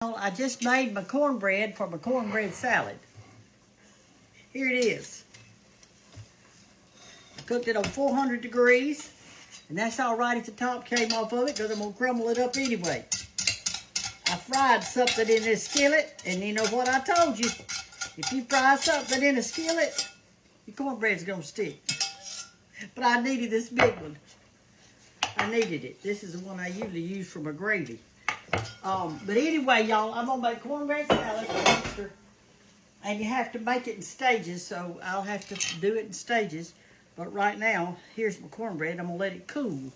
I just made my cornbread for my cornbread salad. Here it is. I cooked it on 400 degrees, and that's all right if the top came off of it because I'm going to crumble it up anyway. I fried something in this skillet, and you know what I told you. If you fry something in a skillet, your cornbread's going to stick. But I needed this big one. I needed it. This is the one I usually use for my gravy. But anyway, y'all, I'm going to make cornbread salad for Easter. And you have to make it in stages, so I'll have to do it in stages. But right now, here's my cornbread. I'm going to let it cool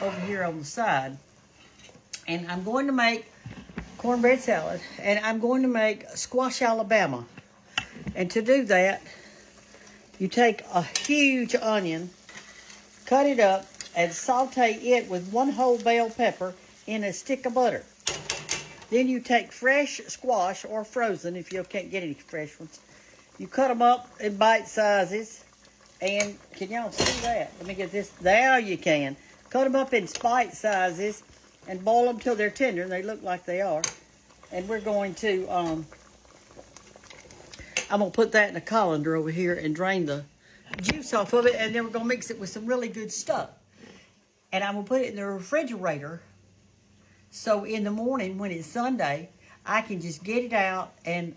over here on the side. And I'm going to make cornbread salad. And I'm going to make squash Alabama. And to do that, you take a huge onion, cut it up, and saute it with 1 whole bell pepper in a stick of butter. Then you take fresh squash or frozen if you can't get any fresh ones. You cut them up in bite sizes. And can y'all see that? Let me get this. There you can. Cut them up in bite sizes and boil them till they're tender. And they look like they are. And we're going to, I'm going to put that in a colander over here and drain the juice off of it. And then we're going to mix it with some really good stuff. And I'm going to put it in the refrigerator. So in the morning, when it's Sunday, I can just get it out and,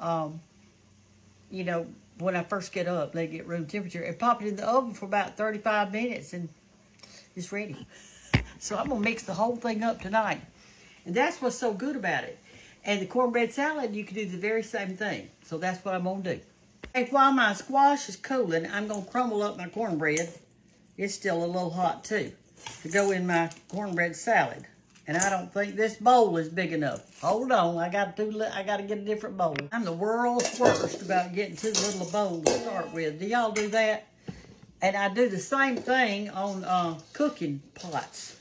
you know, when I first get up, let it get room temperature, and pop it in the oven for about 35 minutes, and it's ready. So I'm going to mix the whole thing up tonight. And that's what's so good about it. And the cornbread salad, you can do the very same thing. So that's what I'm going to do. And while my squash is cooling, I'm going to crumble up my cornbread. It's still a little hot, too, to go in my cornbread salad. And I don't think this bowl is big enough. Hold on, I got to get a different bowl. I'm the world's worst about getting too little a bowl to start with. Do y'all do that? And I do the same thing on cooking pots.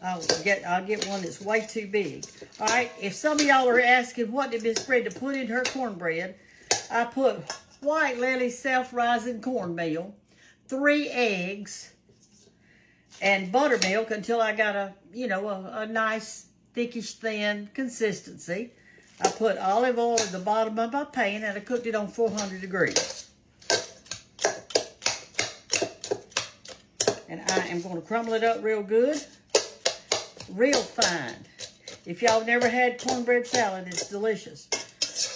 I'll get one that's way too big. All right, if some of y'all are asking what did Miss Brenda put in her cornbread, I put white Lily self-rising cornmeal, 3 eggs, and buttermilk until I got a nice thickish thin consistency. I put olive oil at the bottom of my pan and I cooked it on 400 degrees. And I am going to crumble it up real good, real fine. If y'all never had cornbread salad, it's delicious.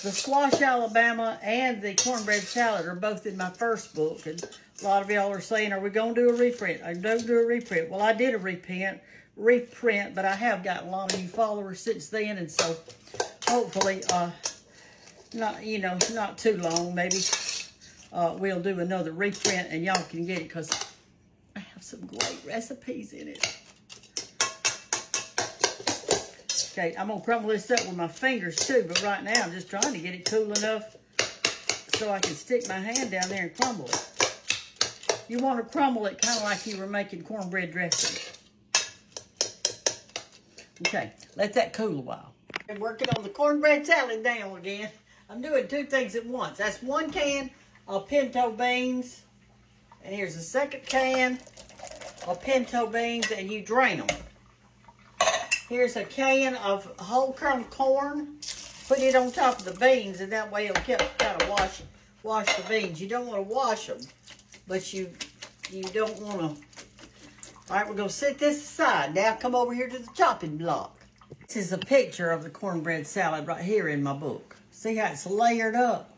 The squash Alabama and the cornbread salad are both in my first book, and a lot of y'all are saying, are we going to do a reprint? I don't do a reprint. Well, I did a reprint, but I have gotten a lot of new followers since then, and so hopefully, not too long, maybe we'll do another reprint, and y'all can get it because I have some great recipes in it. Okay, I'm going to crumble this up with my fingers too, but right now I'm just trying to get it cool enough so I can stick my hand down there and crumble it. You want to crumble it kind of like you were making cornbread dressing. Okay, let that cool a while. I'm working on the cornbread salad now again. I'm doing 2 things at once. That's 1 can of pinto beans, and here's a 2nd can of pinto beans, and you drain them. Here's a can of whole kernel corn. Put it on top of the beans, and that way it'll kind of wash the beans. You don't want to wash them, but you don't want to. All right, we're going to set this aside. Now come over here to the chopping block. This is a picture of the cornbread salad right here in my book. See how it's layered up?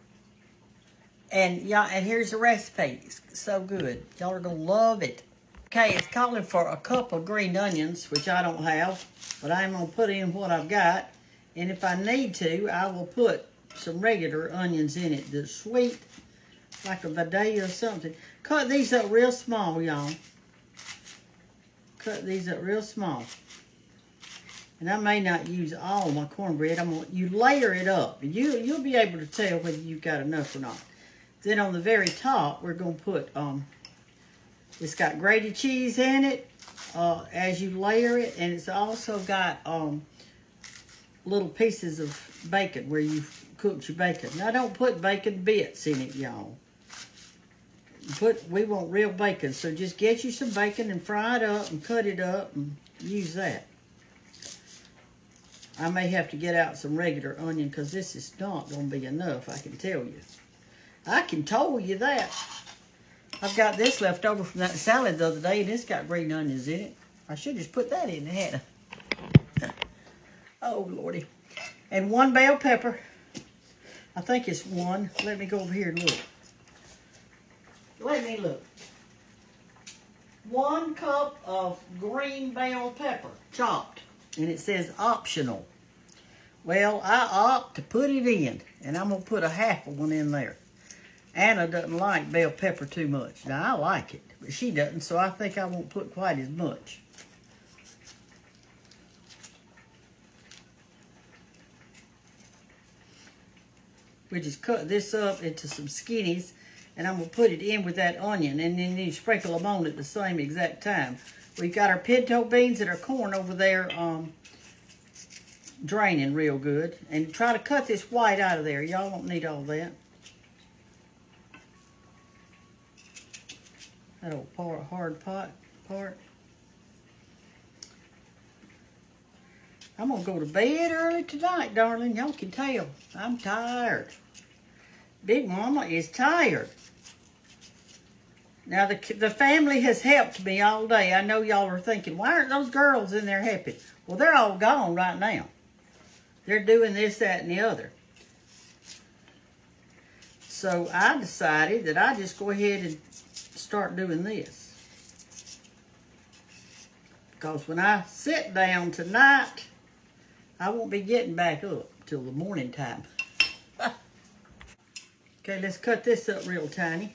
And here's the recipe. It's so good. Y'all are going to love it. Okay, it's calling for a cup of green onions, which I don't have, but I'm going to put in what I've got. And if I need to, I will put some regular onions in it. They're sweet, like a bidet or something. Cut these up real small, y'all. Cut these up real small. And I may not use all my cornbread. You layer it up. You'll be able to tell whether you've got enough or not. Then on the very top, we're going to put, it's got grated cheese in it as you layer it. And it's also got little pieces of bacon where you cooked your bacon. Now, don't put bacon bits in it, y'all. We want real bacon, so just get you some bacon and fry it up and cut it up and use that. I may have to get out some regular onion because this is not going to be enough, I can tell you. I can tell you that. I've got this left over from that salad the other day, and it's got green onions in it. I should just put that in there. Oh, Lordy. And 1 bell pepper. I think it's 1. Let me go over here and look. Let me look. 1 cup of green bell pepper, chopped. And it says optional. Well, I opt to put it in. And I'm going to put a half of one in there. Anna doesn't like bell pepper too much. Now, I like it. But she doesn't, so I think I won't put quite as much. We just cut this up into some skinnies. And I'm going to put it in with that onion. And then you sprinkle them on at the same exact time. We've got our pinto beans and our corn over there draining real good. And try to cut this white out of there. Y'all don't need all that. That old hard part. I'm going to go to bed early tonight, darling. Y'all can tell. I'm tired. Big Mama is tired. Now, the family has helped me all day. I know y'all are thinking, why aren't those girls in there helping? Well, they're all gone right now. They're doing this, that, and the other. So I decided that I just go ahead and start doing this. Because when I sit down tonight, I won't be getting back up till the morning time. Okay, let's cut this up real tiny.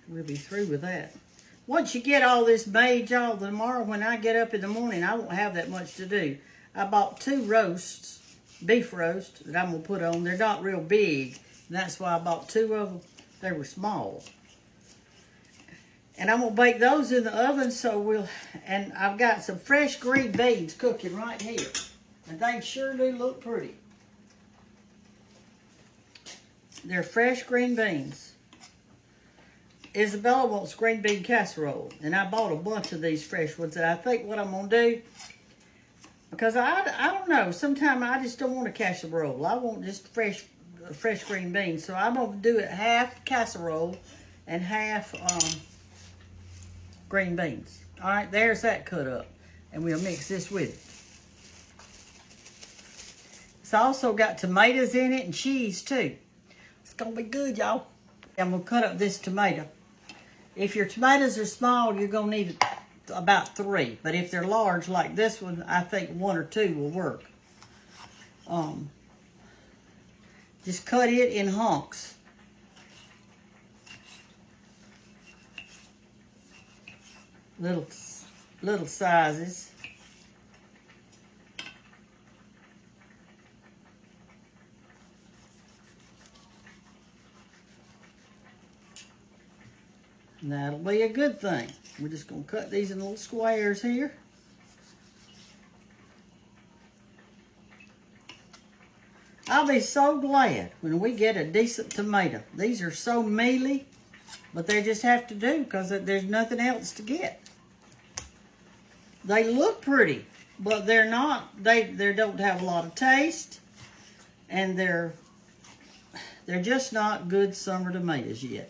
We'll be through with that. Once you get all this made, y'all, tomorrow when I get up in the morning, I won't have that much to do. I bought 2 roasts, beef roasts, that I'm going to put on. They're not real big, and that's why I bought 2 of them. They were small. And I'm going to bake those in the oven, and I've got some fresh green beans cooking right here. And they sure do look pretty. They're fresh green beans. Isabella wants green bean casserole, and I bought a bunch of these fresh ones. And I think what I'm gonna do, because I don't know, sometimes I just don't want a casserole. I want just fresh green beans. So I'm gonna do it half casserole and half green beans. All right, there's that cut up, and we'll mix this with it. It's also got tomatoes in it and cheese too. It's gonna be good, y'all. I'm gonna cut up this tomato. If your tomatoes are small, you're going to need about 3. But if they're large, like this one, I think 1 or 2 will work. Just cut it in hunks. Little sizes. And that'll be a good thing. We're just going to cut these in little squares here. I'll be so glad when we get a decent tomato. These are so mealy, but they just have to do because there's nothing else to get. They look pretty, but they're not. They don't have a lot of taste, and they're just not good summer tomatoes yet.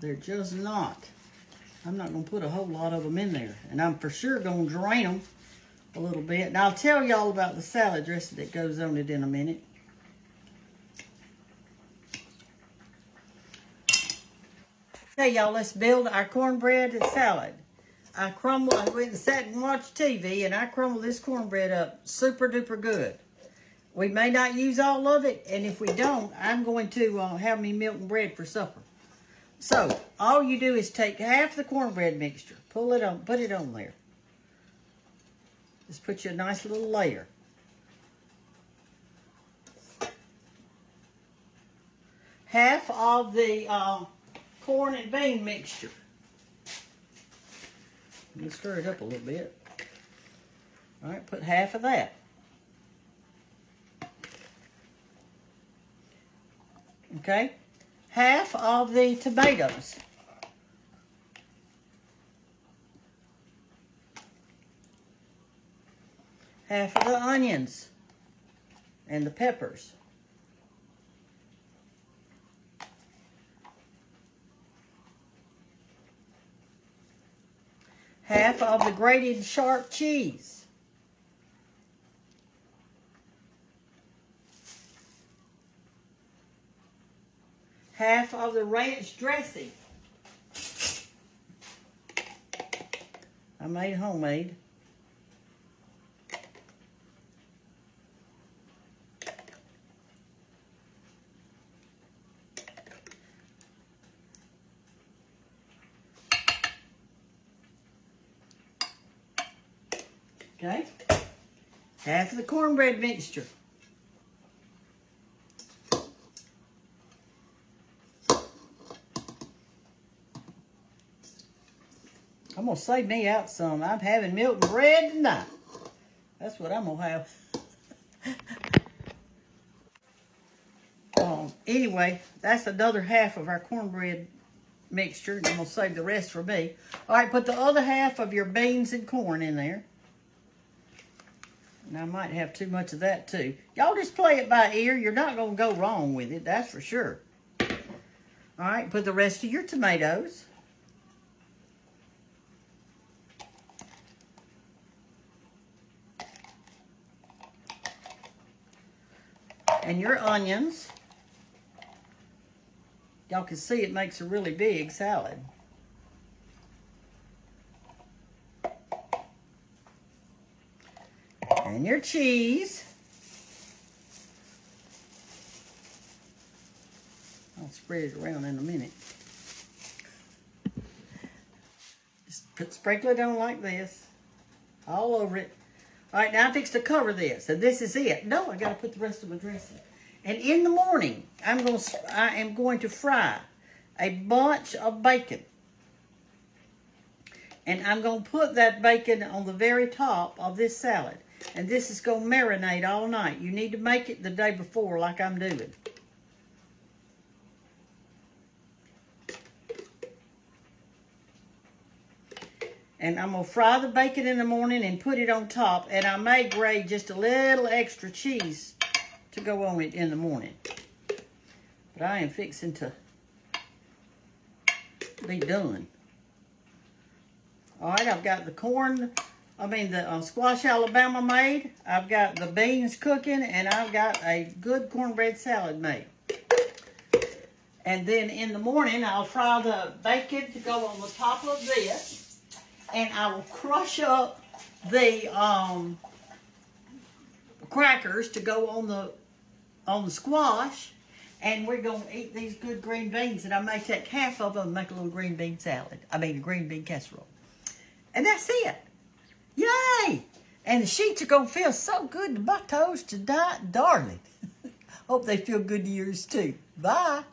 They're just not. I'm not going to put a whole lot of them in there. And I'm for sure going to drain them a little bit. And I'll tell y'all about the salad dressing that goes on it in a minute. Okay, y'all, let's build our cornbread salad. I went and sat and watched TV, and I crumbled this cornbread up super duper good. We may not use all of it, and if we don't, I'm going to have me milk and bread for supper. So, all you do is take half the cornbread mixture, put it on there. Just put you a nice little layer. Half of the corn and bean mixture. Let me stir it up a little bit. All right, put half of that. Okay? Half of the tomatoes. Half of the onions and the peppers. Half of the grated sharp cheese. Half of the ranch dressing. I made homemade. Okay, half of the cornbread mixture. I'm going to save me out some. I'm having milk and bread tonight. That's what I'm going to have. Anyway, that's another half of our cornbread mixture. And I'm going to save the rest for me. All right, put the other half of your beans and corn in there. And I might have too much of that too. Y'all just play it by ear. You're not going to go wrong with it, that's for sure. All right, put the rest of your tomatoes. And your onions. Y'all can see it makes a really big salad. And your cheese. I'll spread it around in a minute. Just sprinkle it on like this. All over it. All right, now I'm fixing to cover this. And this is it. No, I got to put the rest of my dressing. And in the morning, I am going to fry a bunch of bacon. And I'm going to put that bacon on the very top of this salad. And this is going to marinate all night. You need to make it the day before like I'm doing. And I'm going to fry the bacon in the morning and put it on top. And I may grate just a little extra cheese to go on it in the morning. But I am fixing to be done. All right, I've got the squash Alabama made. I've got the beans cooking, and I've got a good cornbread salad made. And then in the morning, I'll fry the bacon to go on the top of this. And I will crush up the crackers to go on the squash. And we're going to eat these good green beans. And I may take half of them and make a little green bean salad. I mean, a green bean casserole. And that's it. Yay! And the sheets are going to feel so good to my toes tonight, darling. Hope they feel good to yours too. Bye.